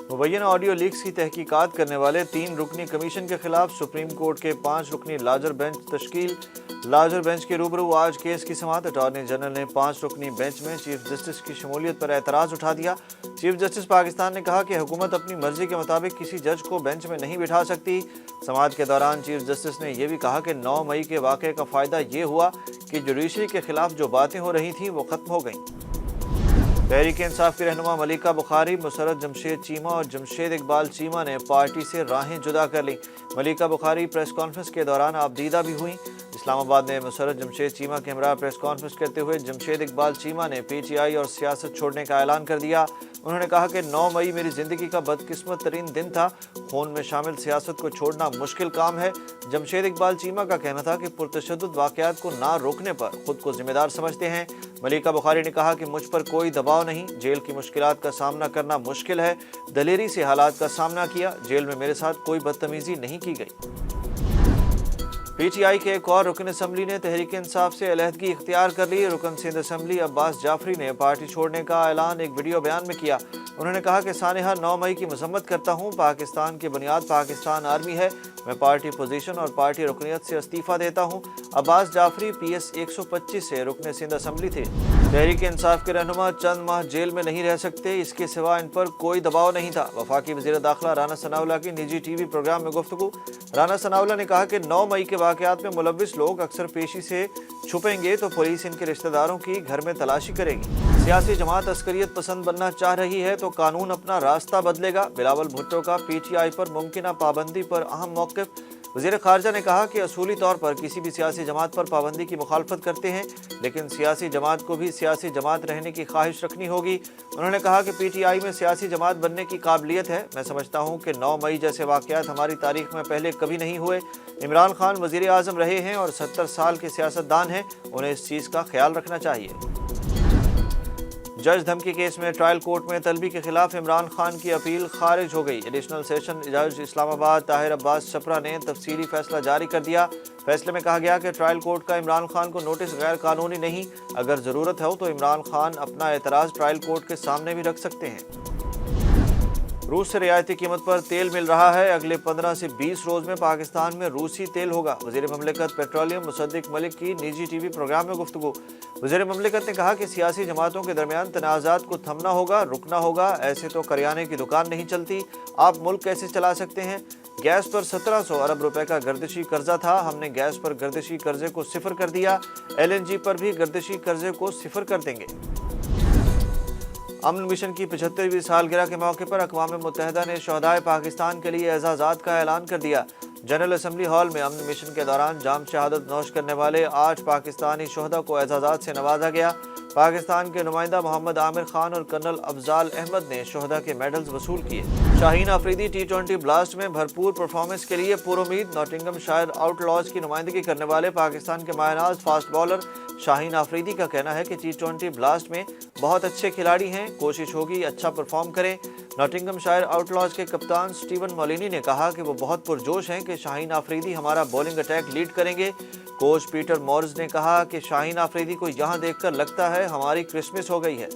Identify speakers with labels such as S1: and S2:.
S1: مبینہ audio leaks کی تحقیقات کرنے والے 3 رکنی کمیشن کے خلاف سپریم کورٹ کے 5 رکنی لاجر بینچ تشکیل۔ لاجر بینچ کے روبرو آج کیس کی سماعت۔ اٹارنی جنرل نے 5 رکنی بینچ میں چیف جسٹس کی شمولیت پر اعتراض اٹھا دیا۔ چیف جسٹس پاکستان نے کہا کہ حکومت اپنی مرضی کے مطابق کسی جج کو بینچ میں نہیں بٹھا سکتی۔ سماعت کے دوران چیف جسٹس نے یہ بھی کہا کہ 9 مئی کے واقعے کا فائدہ یہ ہوا کہ جوڈیشری کے خلاف جو باتیں ہو رہی تھیں وہ ختم ہو گئیں۔ تحریک انصاف کی رہنما ملیکہ بخاری، مسرت جمشید چیمہ اور جمشید اقبال چیمہ نے پارٹی سے راہیں جدا کر لیں۔ ملیکہ بخاری پریس کانفرنس کے دوران آبدیدہ بھی ہوئیں۔ اسلام آباد میں مسرت جمشید چیمہ کے ہمراہ پریس کانفرنس کرتے ہوئے جمشید اقبال چیمہ نے پی ٹی آئی اور سیاست چھوڑنے کا اعلان کر دیا۔ انہوں نے کہا کہ 9 مئی میری زندگی کا بدقسمت ترین دن تھا۔ خون میں شامل سیاست کو چھوڑنا مشکل کام ہے۔ جمشید اقبال چیمہ کا کہنا تھا کہ پرتشدد واقعات کو نہ روکنے پر خود کو ذمہ دار سمجھتے ہیں۔ ملیکہ بخاری نے کہا کہ مجھ پر کوئی دباؤ نہیں، جیل کی مشکلات کا سامنا کرنا مشکل ہے، دلیری سے حالات کا سامنا کیا، جیل میں میرے ساتھ کوئی بدتمیزی نہیں کی گئی۔ پی ٹی آئی کے ایک اور رکن اسمبلی نے تحریک انصاف سے علیحدگی اختیار کر لی۔ رکن سندھ اسمبلی عباس جعفری نے پارٹی چھوڑنے کا اعلان ایک ویڈیو بیان میں کیا۔ انہوں نے کہا کہ سانحہ 9 مئی کی مذمت کرتا ہوں۔ پاکستان کی بنیاد پاکستان آرمی ہے۔ میں پارٹی پوزیشن اور پارٹی رکنیت سے استعفیٰ دیتا ہوں۔ عباس جعفری پی ایس 125 سے رکن سندھ اسمبلی تھے۔ تحریک انصاف کے رہنما چند ماہ جیل میں نہیں رہ سکتے، اس کے سوا ان پر کوئی دباؤ نہیں تھا۔ وفاقی وزیر داخلہ رانا ثناءاللہ کی نجی ٹی وی پروگرام میں گفتگو۔ رانا ثناءاللہ نے کہا کہ 9 مئی کے واقعات میں ملوث لوگ اکثر پیشی سے چھپیں گے تو پولیس ان کے رشتہ داروں کی گھر میں تلاشی کرے گی۔ سیاسی جماعت عسکریت پسند بننا چاہ رہی ہے تو قانون اپنا راستہ بدلے گا۔ بلاول بھٹو کا پی ٹی آئی پر ممکنہ پابندی پر اہم موقف۔ وزیر خارجہ نے کہا کہ اصولی طور پر کسی بھی سیاسی جماعت پر پابندی کی مخالفت کرتے ہیں، لیکن سیاسی جماعت کو بھی سیاسی جماعت رہنے کی خواہش رکھنی ہوگی۔ انہوں نے کہا کہ پی ٹی آئی میں سیاسی جماعت بننے کی قابلیت ہے۔ میں سمجھتا ہوں کہ 9 مئی جیسے واقعات ہماری تاریخ میں پہلے کبھی نہیں ہوئے۔ عمران خان وزیر اعظم رہے ہیں اور 70 سال کے سیاستدان ہیں، انہیں اس چیز کا خیال رکھنا چاہیے۔ جج دھمکی کیس میں ٹرائل کورٹ میں طلبی کے خلاف عمران خان کی اپیل خارج ہو گئی۔ ایڈیشنل سیشن جج اسلام آباد طاہر عباس چپرا نے تفصیلی فیصلہ جاری کر دیا۔ فیصلے میں کہا گیا کہ ٹرائل کورٹ کا عمران خان کو نوٹس غیر قانونی نہیں، اگر ضرورت ہو تو عمران خان اپنا اعتراض ٹرائل کورٹ کے سامنے بھی رکھ سکتے ہیں۔ روس سے رعایتی قیمت پر تیل مل رہا ہے۔ اگلے 15 سے 20 روز میں پاکستان میں روسی تیل ہوگا۔ وزیر مملکت پیٹرولیم مصدق ملک کی نجی ٹی وی پروگرام میں گفتگو۔ وزیر مملکت نے کہا کہ سیاسی جماعتوں کے درمیان تنازعات کو تھمنا ہوگا، رکنا ہوگا۔ ایسے تو کریانے کی دکان نہیں چلتی، آپ ملک کیسے چلا سکتے ہیں؟ گیس پر 1700 ارب روپے کا گردشی قرضہ تھا، ہم نے گیس پر گردشی قرضے کو صفر کر دیا۔ ایل این جی پر بھی گردشی قرضے کو صفر کر دیں گے۔ امن مشن کی 75ویں سالگرہ کے موقع پر اقوام متحدہ نے شہدائے پاکستان کے لیے اعزازات کا اعلان کر دیا۔ جنرل اسمبلی ہال میں امن مشن کے دوران جام شہادت نوش کرنے والے 8 پاکستانی شہداء کو اعزازات سے نوازا گیا۔ پاکستان کے نمائندہ محمد عامر خان اور کرنل افضال احمد نے شہداء کے میڈلز وصول کیے۔ شاہین آفریدی T20 بلاسٹ میں بھرپور پرفارمنس کے لیے پر امید۔ ناٹنگم شائر آؤٹ لاز کی نمائندگی کرنے والے پاکستان کے مایہ ناز فاسٹ بالر شاہین آفریدی کا کہنا ہے کہ T20 بلاسٹ میں بہت اچھے کھلاڑی ہیں، کوشش ہوگی اچھا پرفارم کریں۔ ناٹنگم شائر آؤٹ لاز کے کپتان سٹیون مولینی نے کہا کہ وہ بہت پرجوش ہیں کہ شاہین آفریدی ہمارا بولنگ اٹیک لیڈ کریں گے۔ کوچ پیٹر مورز نے کہا کہ شاہین آفریدی کو یہاں دیکھ کر لگتا ہے ہماری کرسمس ہو گئی ہے۔